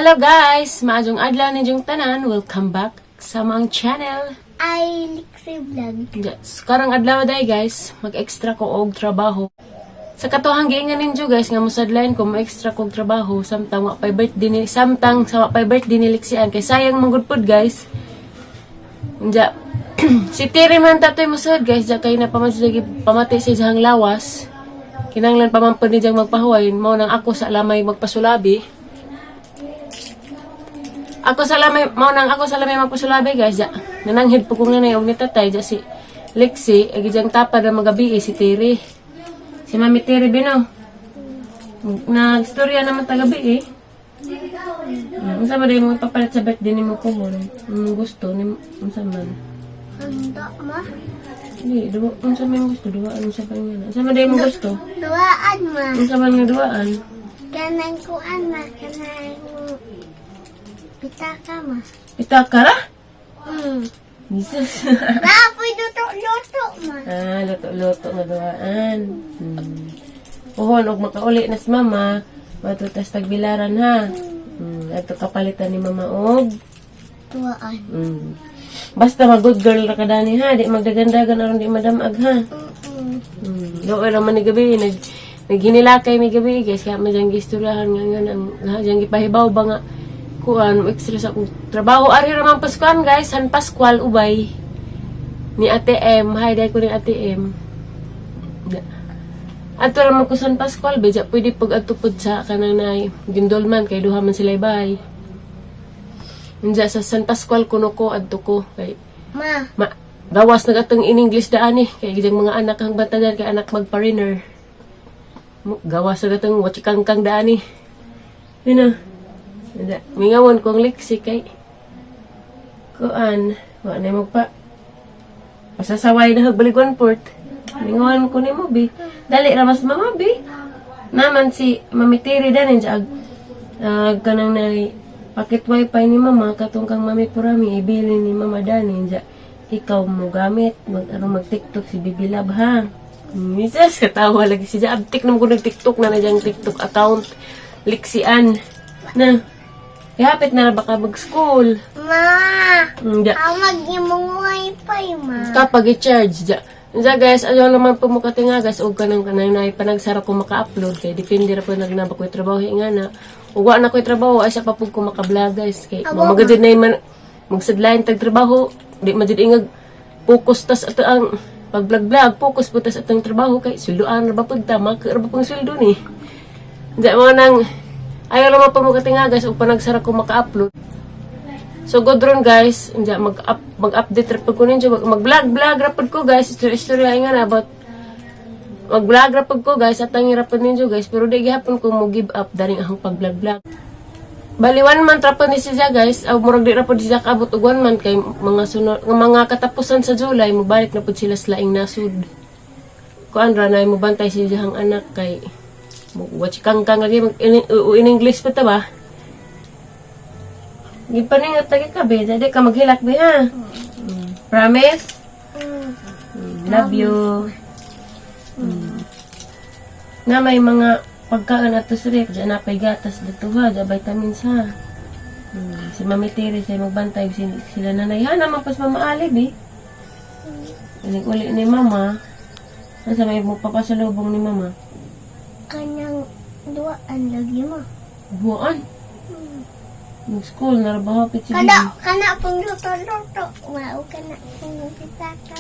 Hello guys! Maadong adlaw ninyong tanan. Welcome back sa mga channel. Ay, Lixie Vlog. Yes. Karang adlaw day guys, mag-extra ko og trabaho. Sa katuhang giingan ninyo guys, nga musadlayan ko mag-extra ko og trabaho. Samtang sa wapay birthday ni Lixian. Kay sayang manggudpod guys. Diya, si Tiri man tatoy musod guys. Diya kay pamati sa isang lawas. Kinanglan pamampun ni diyang magpahuwayin. Mao nang ako sa lamay magpasulabi. Ako sa lamay magpasulabi guys. Ja. Nananghid po kong nanay og ni tatay. Ja si Lexi. Agi diyang tapad na magabi si Tiri. Si Mami Tiri Bino. Nagstorya naman tagabi Ang sama din mo papalit sa birthday ni mo ko. Ang gusto ni ang sama. Handa, ma? Hindi, ang sama yung gusto. Duwaan sa kanya. Ang sama din mo gusto. Duwaan, ma. Ang sama nga duwaan. Kanang kuan, ma. Kanang pitaka, ma. Pitaka ra? Jesus. Napoy luto-luto, ma. Luto-luto nga duwaan. Puhon, og makauli na si mama. Matutas tagbilaran ha. Ato kapalitan ni mama og Duwaan. basta mag-good girl ra kadani ha. Di magdagandagan aron di madamag ha. Doon naman ni gabi. Naghinilakay may gabi guys. Kaya madyang gisturyahan nga dyang gipahibaw ba nga kuan extra sa trabaho. Ari raman Paskuan guys. San Pascual ubay. Ni ATM. Hi day ko ni ATM. Ato raman ko San Pascual. Beja pwede pag-atupod sa kanang na gindolman. Kay duha man sila ibay. Nandiya sa San Pascual kuno ko adto ko kay gawas nagatong in English daan kay gidang mga anak ang bantayan kay anak magpariner. Gawas nagatong watchikangkang daan Dino. Mingawon kong Lexi kay kuan wa na magpa pasasaway na Baliguan Port. Mingawon ko ni mo bi. Dali ra mas mama bi. Naman si Mami Tiri danin sa kanang nai pakit wifi ni mama katong kang Mami Purami ibili ni mama dani ja ikaw mo gamit mag TikTok si Bibi Lab ha. Misas katawa lagi si ja abtik na mo nag TikTok na jang TikTok account Lixian na ihapit na baka mag school Ma! ja Amag imong wifi, ma. kapag i-charge ja guys, ayaw naman po mo katingagas o kanang na panagsara ko maka-upload kay depende ra po nagnaba ko trabaho nga na uwa na ko'y trabaho ay sa papug ko makablog guys kay magadid na man magsadlayan tag trabaho di madid ingag focus tas ato ang pag-vlog focus po tas atong trabaho kay sulduan ra ba pud ta makar ba pang sweldo ni di mo nang ayaw naman po mo katingagas o panagsara ko maka-upload. So good ron guys, mag-update ra pud ko ninyo, mag-vlog ra pud ko guys, istorya nga na about mag-vlog ra pud ko guys, at ang hirapod ninyo guys, pero di gihapon ko mo give up daring akong pag-vlog. Bali 1 month ra pud ni siya guys, aw murag di ra pud siya kaabot og 1 month kay mga katapusan sa July mobalik na pud sila sa laing nasud. Kuan ra na mo bantay siya ang anak kay watch kang lagi in English pa ta ba? Gipaningat lagi ka, be. Dali ka maghilak, be, ha? Promise? Love you. Na may mga pagkaan at tusrip. Diyan na pa'y gatas dito, ha? Diyan vitamins, ha? Si Mami Tiri sa'y magbantay. Sila nanay, ha? Naman pas mamaalib, eh. Uli ni Mama. Nasa may papasalubong ni Mama. Kanyang duwaan lagi, ma. Buwan? Mag-school, narabahapit si Kana pong luto-luto. Wow, kana pong pitaka.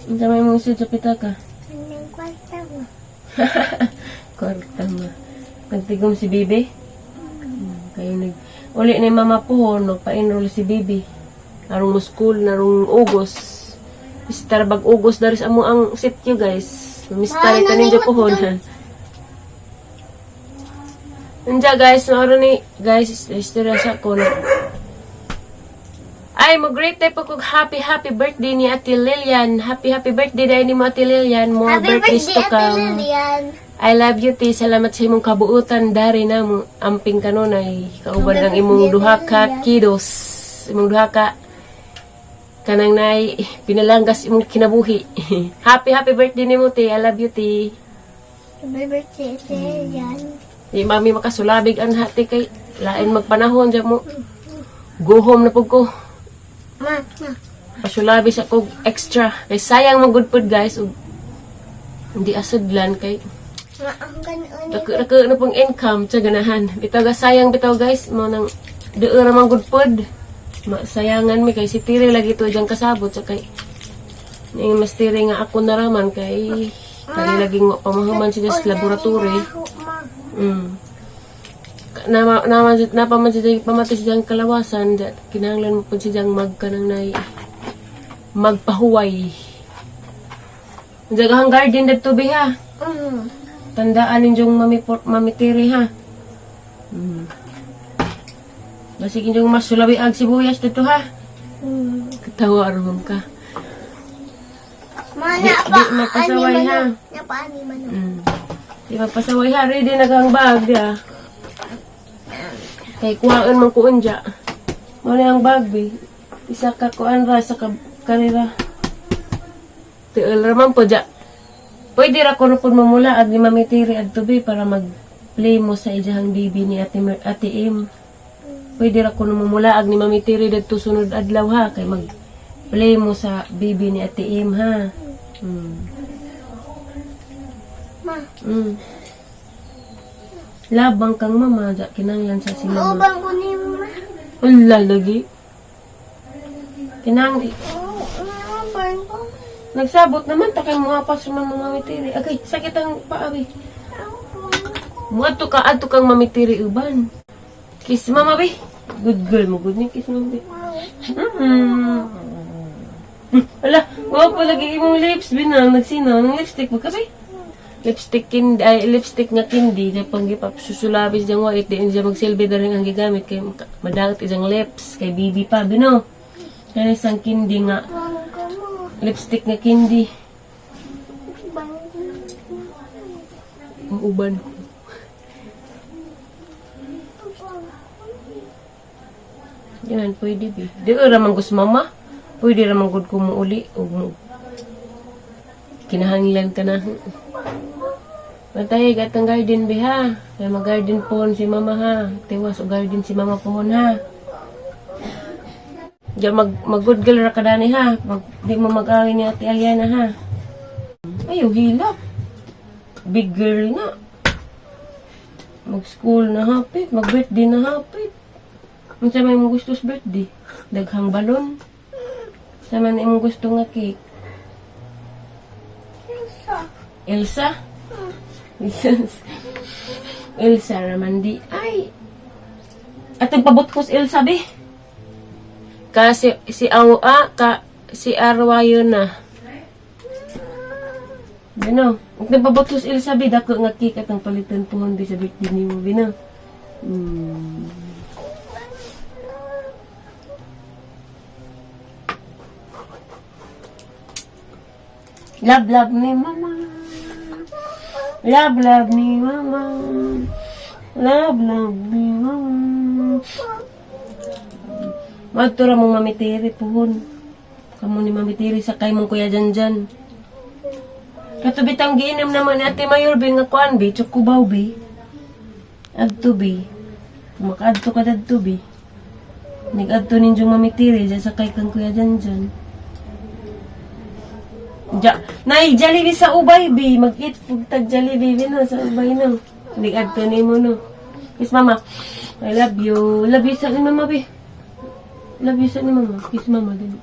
Ang may mong sa pitaka. Kanang kwarta mo. Kwarta mo. Nagtigom si Bibi? Kayo uli ni Mama po, nagpa-enroll si Bibi. Narong mo school, narong Ugos. Mistar bag Ugos, daris amo ang sityo guys. Mistar ito ninyo po. Nandiya guys, naroon ni guys, istorya sa ko na. Ay, great day po kung happy birthday ni Ate Lilian. Happy birthday dahil ni mo Ate Lilian. More birthdays to come. I love you, T. Salamat sa imong kabuutan. Dari na mo, amping kanunay. Kauban ng imong duha ka kiddos. Imong duha ka kanang nay pinalanggas imong kinabuhi. Happy birthday ni mo, T. I love you, T. Happy birthday, Ate Lilian. Di mami makasulabig ang hati kay lain magpanahon dyan mo. Go home na po ko. Ma. Pasulabi sa kog extra. Kay sayang mag-good food guys. Ug hindi asudlan kay Ma, ang ganon. Raka na pong income sa ganahan. Bitaw ga sayang bitaw guys. Mo nang doon ramang good food. Sayangan mi kay si Tiri lagi to diyang kasabot. So kay yung mas Tiri nga ako naraman kay laging pamahaman siya sa laboratory. Napaman siya pamatis diyang kalawasan. Kinahanglan mo po siya magkanang na magpahuway. Jagahang garden dito be ha. Tandaan ninyong mamitiri ha. Basi kinyong mas sulawi ag sibuyas dito ha. Katawa aron ka. Mana Di mapasaway ha. Napaani man. Di mapasaway ha. Ready na kang bag dia. Kay kuhaan man kuon dya. Muna ang bag be. Isa ka kuhaan ra sa karira. Tiil raman po dya. Pwede ra ko na po mamula at ni mamitiri at tubi para mag-play mo sa ijahang baby ni Ate Im. Pwede ra ko na mamula at ni mamitiri dito sunod adlaw ha. Kay mag-play mo sa baby ni Ate Im ha. Ma. Labang kang mama. Dya kinanglan sa si mama. Maubang ko ni ma. Wala lagi. Kinang... Maubang ko. Nagsabot naman, takay mga paso man mga mamitiri. Agay, sakit ang paabi. Ato kang mamitiri uban. Kiss mama be. Good girl mo, good ni kiss mama be. Ala, wapo lagi imong lips, binang, nagsinaw, ng lipstick mo ka be. Lipstick nga kindi, na panggipap susulabis diyang white, di siya magsilbi na rin ang gigamit, kay madagat isang lips, kay bibi pa, bino. Kaya isang kindi nga. Lipstick nga kindi. Ang uban ko. Yan, pwede ba? Di ko ramang gusto mama. Pwede ramang gud ko mo uli. Kinahanglan ka na. Matay, gatang garden ba ha? Kaya mag-garden po si mama ha. Tiwas o garden si mama po ha. Diyan mag-good girl ra kadani ha. Di mo mag-away ni Ate Aliana ha. Ayaw hilap. Big girl na. Mag-school na hapit. Mag-birthday na hapit. Ano sa may mong gusto sa birthday? Daghang balon. Sa man imong gusto nga cake? Elsa? Elsa raman di. Ay! Atong pabot ko si Elsa be. Kasi si Arwayo na. Bino, kung nababatos Elsabe, dako nga cake at ang palitan po hindi sa birthday ni mo, bino. Love ni mama. Love ni mama. Love ni mama. Magtura mong mamitiri pohon. Kamu ni mamitiri sa kay mong kuya Janjan. Katubitang giinom naman ni Ate Mayor bi nga kuan bi, tsukubaw bi. Adto bi. Makaadto ka dadto bi. Nig-adto ninjong mamitiri dyan sa kay kang kuya Janjan. Nay, Jollibee sa ubay bi. Mag-eat pugtag Jollibee bi no sa ubay no. Nig-adto ni mo no. Kiss mama. I love you. Love you sa ni mama bi. Love you sa ni mama. Kiss mama dali.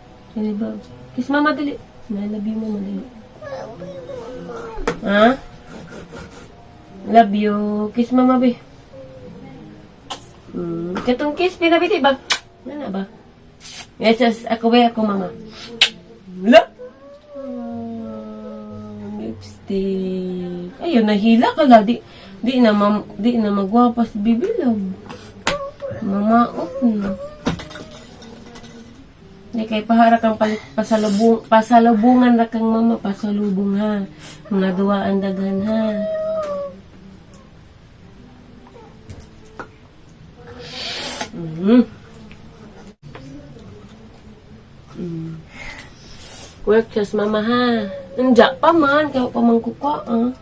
Kiss mama dali. I love you mama dali. Ha? Love you. Kiss mama be. Katong kiss pinabiti ba? Ano ba? Yes, ako ba ako mama? Wala. Lipstick. Ayun, nahila ka la. Di na magwapas bibilaw. Mama, na. Di kay pahara kang pasalubungan ra kang mama, pasalubong ha. Mga duwaan daghan ha. Work just mama ha. Enjak pa man, kaya pa man kuka ha.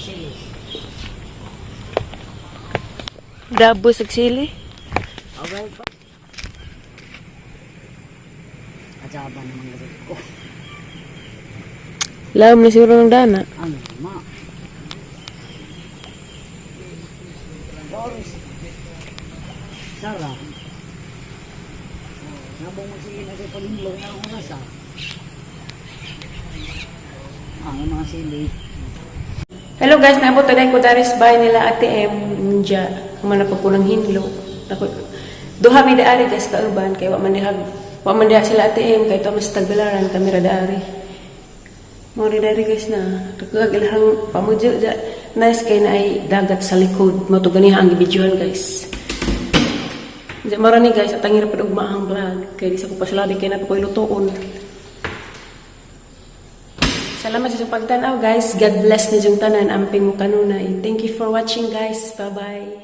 sili. Dabo sa sili. Okay pa. Katsaba naman kasi ko. Lam na siguro ng dana. Ano, ma. Boris. Sarap. Nabong mo sige na sa palimlong na ako nasa. Ang mga sili. Hello guys, naabot na ko dari sa bahay nila Ate M. Diya, kumana pa po ng hinlo. Duha mi daari guys kauban kay wa man diha sila Ate M kay to mas tagbilaran kamera daari. Mo dari guys na tugag ilahang pamudyo ja. Nice kay na ay dagat sa likod. Mo to ganiha ang gibidyohan guys. Diya mara ni guys at tangira pud ugma ang vlog kay di sa ko pasalabi kay na ko ilutoon. Salamat sa pagtanaw guys. God bless na yung tanan. Amping mo kanunay. Thank you for watching guys. Bye-bye.